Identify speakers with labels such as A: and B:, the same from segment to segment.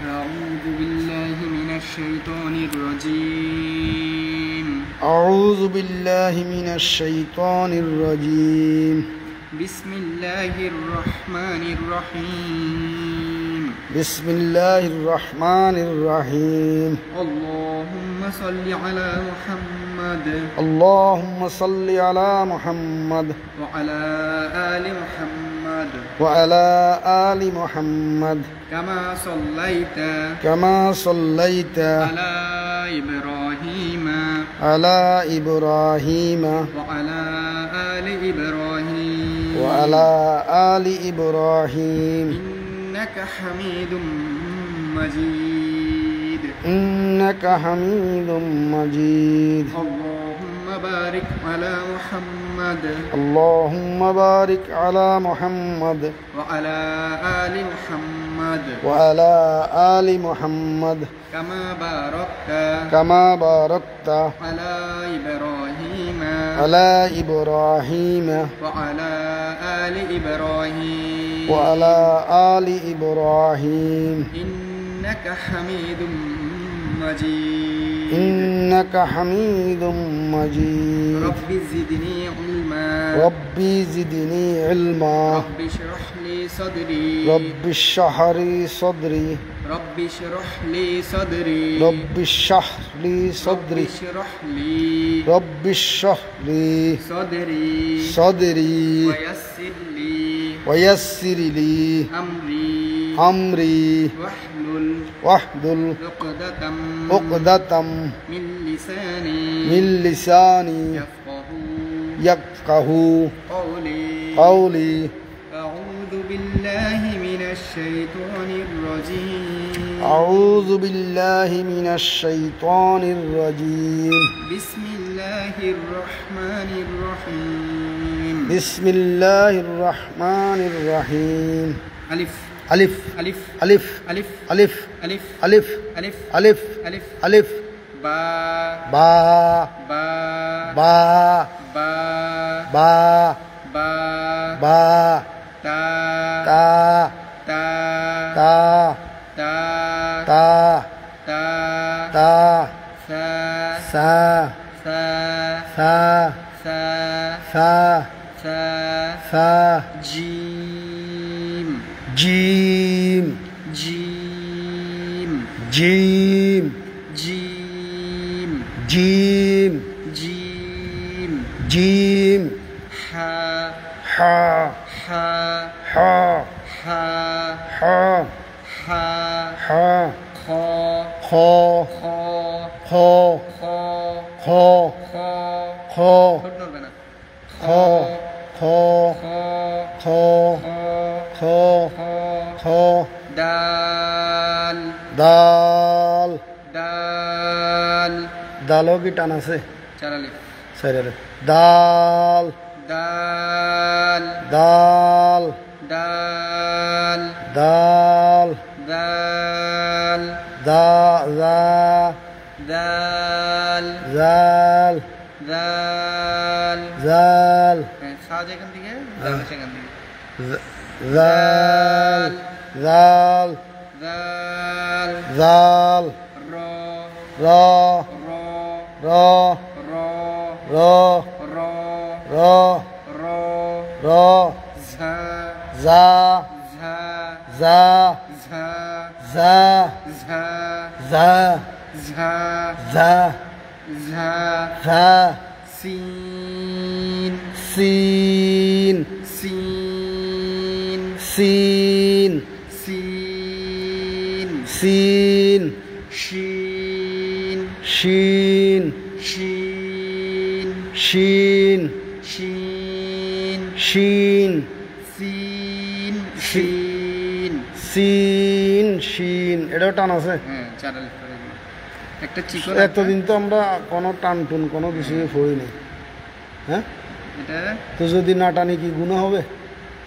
A: أعوذ بالله من الشيطان الرجيم.
B: أعوذ بالله من الشيطان الرجيم.
A: بسم الله الرحمن الرحيم.
B: بسم الله الرحمن الرحيم.
A: اللهم صل على محمد.
B: اللهم صل على محمد
A: وعلى آل محمد.
B: وعلى آل محمد
A: كما
B: صليت
A: على إبراهيم
B: على إبراهيم
A: وعلى آل إبراهيم
B: وعلى آل إبراهيم
A: إنك حميد مجيد.
B: إنك حميد مجيد.
A: اللهم بارك على محمد.
B: اللهم بارك على محمد
A: وعلى آل محمد.
B: وعلى آل محمد
A: كما باركت
B: على
A: إبراهيم وعلى آل إبراهيم
B: وعلى آل إبراهيم
A: إنك حميد مجيد.
B: إنك حميد مجيد.
A: رب زدني علما.
B: ربي زدني علما.
A: رب اشرح لي صدري.
B: رب اشرح لي صدري.
A: رب اشرح لي صدري.
B: رب اشرح لي صدري. رب اشرح لي صدري. ويسر لي أمري. واحلل عقدة من لساني يفقه قولي.
A: أعوذ بالله من الشيطان الرجيم.
B: أعوذ بالله من الشيطان الرجيم.
A: بسم الله الرحمن الرحيم.
B: بسم الله الرحمن الرحيم.
A: ألف
B: ألف
A: ألف
B: ألف
A: ألف
B: ألف
A: ألف
B: ألف
A: ألف
B: ألف
A: ألف
B: ألف
A: با
B: با
A: با
B: با
A: با
B: با
A: با
B: با
A: تا
B: تا
A: تا
B: تا
A: تا
B: تا
A: تا
B: تا
A: سا
B: سا
A: سا
B: سا
A: سا
B: سا
A: سا
B: سا
A: جيم
B: جيم
A: جيم
B: جيم
A: جيم
B: جيم
A: جيم
B: جيم
A: حا
B: حا
A: حا
B: حا
A: حا
B: حا
A: حا
B: حا
A: خا
B: خا
A: خا
B: خا
A: خا
B: خا
A: خا
B: خا
A: ঠোঁট নড়বে না।
B: خا خا
A: খা
B: خا
A: খা
B: خا
A: খা
B: خا
A: ডাল
B: দাল
A: ডাল
B: দালও কি টান আছে
A: চারালি
B: সাইরে দাল
A: ডাল
B: দাল
A: ডাল
B: দাল
A: ডাল
B: দা দা
A: ডাল
B: জাল
A: ডাল
B: জাল
A: সাজ এখান থেকে ডাল সেখান থেকে
B: জাল জাল
A: ডাল
B: জাল
A: র
B: র
A: র
B: র
A: র
B: র
A: র
B: র
A: র
B: র
A: ঝা
B: যা
A: ঝা
B: যা
A: ঝা
B: যা
A: ঝা
B: যা
A: ঝা
B: যা
A: ঝা
B: যা
A: সিন
B: সিন
A: সিন
B: সিন
A: সিন
B: সিন
A: শিন
B: শিন
A: শিন
B: শিন
A: শিন
B: শিন
A: সিন শিন
B: সিন শিন এটাও টান আছে
A: হ্যাঁ চারালি একটা চিকন
B: এতদিন তো আমরা কোনো টান টুন কোনো কিছু পড়িনি হ্যাঁ
A: এটা
B: তো যদি না টানি কি গুণ হবে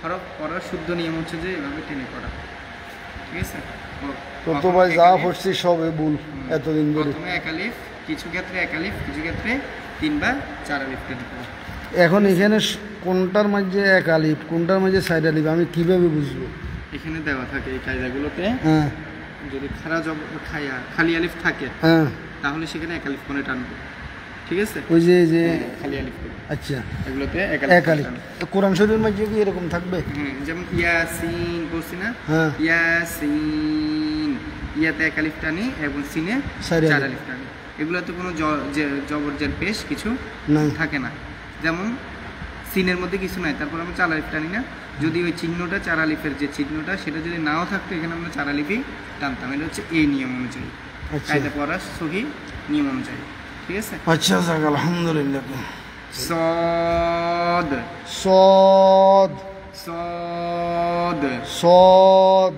A: হরফ পড়ার শুদ্ধ নিয়ম হচ্ছে যে এভাবে টেনে পড়া ঠিক আছে
B: তো ভাই যা পড়ছি সবে ভুল এতদিন ধরে
A: প্রথমে এক আলিফ কিছু ক্ষেত্রে এক আলিফ কিছু ক্ষেত্রে 3 বা 4 আলিফ টেনে পড়া
B: এখন এখানে কোনটার মাঝে এক আলিফ কোনটার মাঝে সাইড আলিফ আমি কিভাবে বুঝবো
A: এখানে দেওয়া থাকে এই কায়দাগুলোতে
B: হ্যাঁ
A: যদি খারা জবর খালি আলিফ থাকে
B: হ্যাঁ
A: তাহলে সেখানে এক আলিফ করে টানবো, ঠিক আছে?
B: ওই যে যে
A: খালি আলিফ করে
B: আচ্ছা
A: এগুলোতে এক
B: এক আলিফ। তো কোরআন শরীফের মধ্যে কি এরকম থাকবে?
A: যেমন ইয়াসিন বলছি না,
B: হ্যাঁ
A: ইয়াসিন, ইয়াতে এক আলিফ টানি এবং সিনে
B: চার
A: চার
B: আলিফ।
A: আলিফ টানি। এগুলোতে কোনো জবর জের পেশ কিছু
B: নাই।
A: থাকে না। যেমন সিনের মধ্যে কিছু নাই, তারপর আমরা চার আলিফ টানি না। যদি ওই চিহ্নটা চার আলিফের যে চিহ্নটা সেটা যদি নাও থাকতো এখানে আমরা চার আলিফই টানতাম। এটা হচ্ছে এই নিয়ম অনুযায়ী,
B: আচ্ছা
A: কায়দা পড়ার সহি নিয়ম অনুযায়ী, ঠিক আছে?
B: আচ্ছা যাক আলহামদুলিল্লাহ।
A: সদ
B: সদ
A: সদ
B: সদ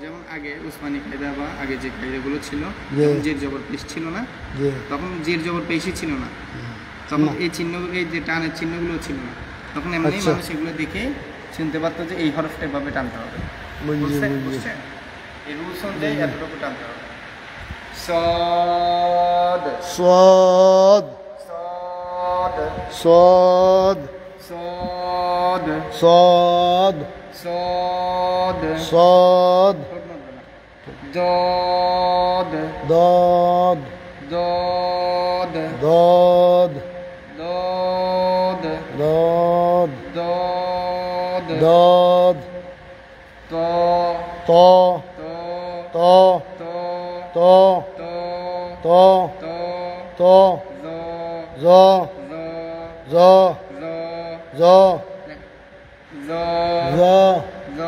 A: যেমন আগে উসমানী কায়দা বা আগে যে কায়দাগুলো ছিল
B: জি।
A: তখন জের জবর পেশ ছিল না,
B: জি
A: তখন জের জবর পেশই ছিল না, তখন
B: না।
A: এই চিহ্নগুলো এই যে টানের চিহ্নগুলো ছিল না, তখন এমনি
B: আচ্ছা।
A: মানুষ এগুলো দেখে চিনতে পারতো যে এই হরফটা এভাবে টানতে হবে।
B: বুঝছি
A: বুঝছেন?
B: বুঝছি
A: বুঝছেন? এই রুলস অনুযায়ী এতটুকু টানতে হবে। সদ
B: সদ
A: সদ
B: সদ
A: সদ
B: সদ
A: সদ
B: সদ
A: দদ
B: দদ
A: দদ
B: দদ
A: দদ
B: দদ
A: দদ
B: দদ
A: ত
B: ত
A: ত
B: ত
A: ত
B: ত
A: ত
B: ত
A: ত
B: ত
A: জ
B: জ
A: জ
B: জ
A: জ
B: জ
A: জ
B: জ
A: জ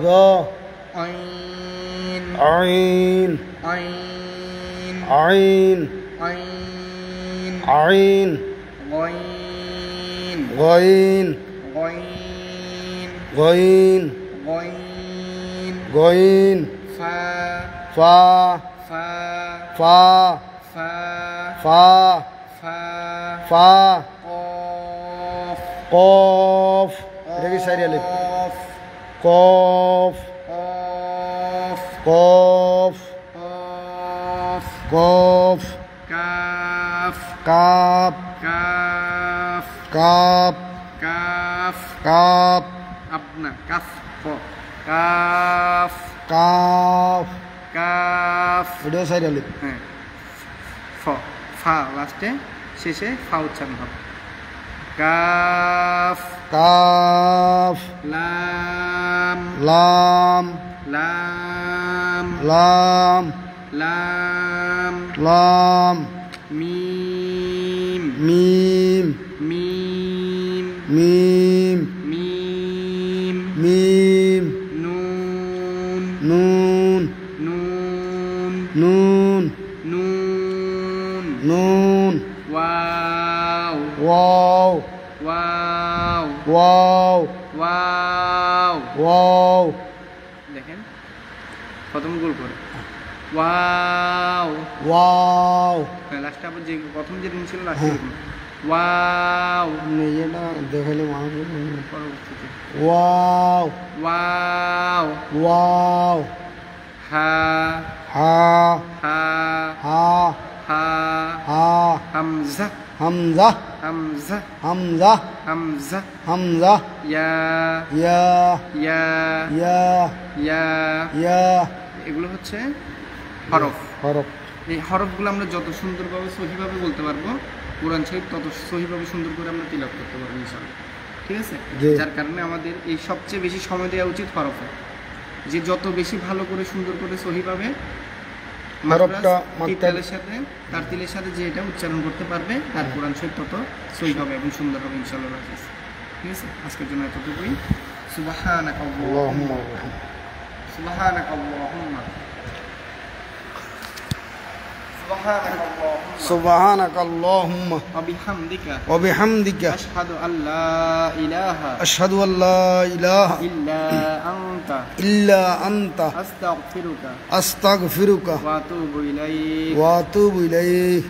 B: জ
A: আইন
B: আইন
A: আইন
B: আইন
A: আইন
B: আইন
A: গইন
B: গইন
A: গইন
B: গইন
A: গইন
B: গইন
A: ফা
B: ফা
A: ফা
B: ফা
A: ফা
B: ফা
A: ফা
B: ফা
A: কফ
B: কফ এটা কি সারি আলিফ কফ
A: কফ
B: কফ
A: কফ
B: কফ
A: কাফ
B: কাপ
A: কাফ
B: কাপ
A: কাফ
B: কাপ
A: আপনা কাফ ক কাফ
B: কাফ
A: কাফ
B: এটাও সারি আলিফ
A: হ্যাঁ ফ ফা লাস্টে শেষে ফা উচ্চারণ হবে কাফ
B: কাফ
A: লাম
B: লাম
A: লাম
B: লাম
A: লাম
B: লাম
A: মিম
B: মিম
A: মিম
B: মিম
A: মিম
B: মিম
A: নুন
B: নুন
A: নুন
B: নুন
A: নুন
B: নুন
A: wow
B: wow
A: wow
B: wow
A: wow
B: wow
A: দেখেন প্রথম গোল করে ওয়াও
B: ওয়াও
A: হ্যাঁ লাস্টে আবার যে প্রথম যে রিং ছিল লাস্টে ওয়াও
B: এটা দেখালে মানুষ
A: পরবর্তীতে
B: ওয়াও
A: ওয়াও
B: ওয়াও
A: হা
B: হা
A: হা
B: হা
A: হা
B: হা
A: হামজা
B: হামজা
A: হামজা
B: হামজা
A: হামজা
B: হামজা
A: ইয়া
B: ইয়া
A: ইয়া
B: ইয়া
A: ইয়া
B: ইয়া
A: এগুলো হচ্ছে হরফ।
B: হরফ
A: এই হরফগুলো আমরা যত সুন্দরভাবে সহিভাবে বলতে পারবো কোরআন শরীফ তত সহিভাবে সুন্দর করে আমরা তিলাওয়াত করতে পারবো ইনশাআল্লাহ, ঠিক আছে?
B: জি।
A: যার কারণে আমাদের এই সবচেয়ে বেশি সময় দেওয়া উচিত হরফে, যে যত বেশি ভালো করে সুন্দর করে সহিভাবে
B: হরফটা
A: তিলের সাথে তার তিলের সাথে যে এটা উচ্চারণ করতে পারবে তার কোরআন শরীফ তত সহি হবে এবং সুন্দর হবে ইনশাআল্লাহ। ঠিক আছে, আজকের জন্য এতটুকুই। সুবহানাকা
B: আল্লাহুম্মা
A: সুবহানাকা আল্লাহুম্মা
B: সুবহানাকা আল্লাহুম্মা
A: ওয়া বিহামদিকা
B: ওয়া বিহামদিকা
A: আশহাদু আল্লা ইলাহা
B: আশহাদু আল্লা ইলাহা
A: ইল্লা আনতা
B: ইল্লা আনতা
A: আস্তাগফিরুকা
B: আস্তাগফিরুকা
A: ওয়া আতুবু ইলাইক।
B: ওয়া আতুবু ইলাইক।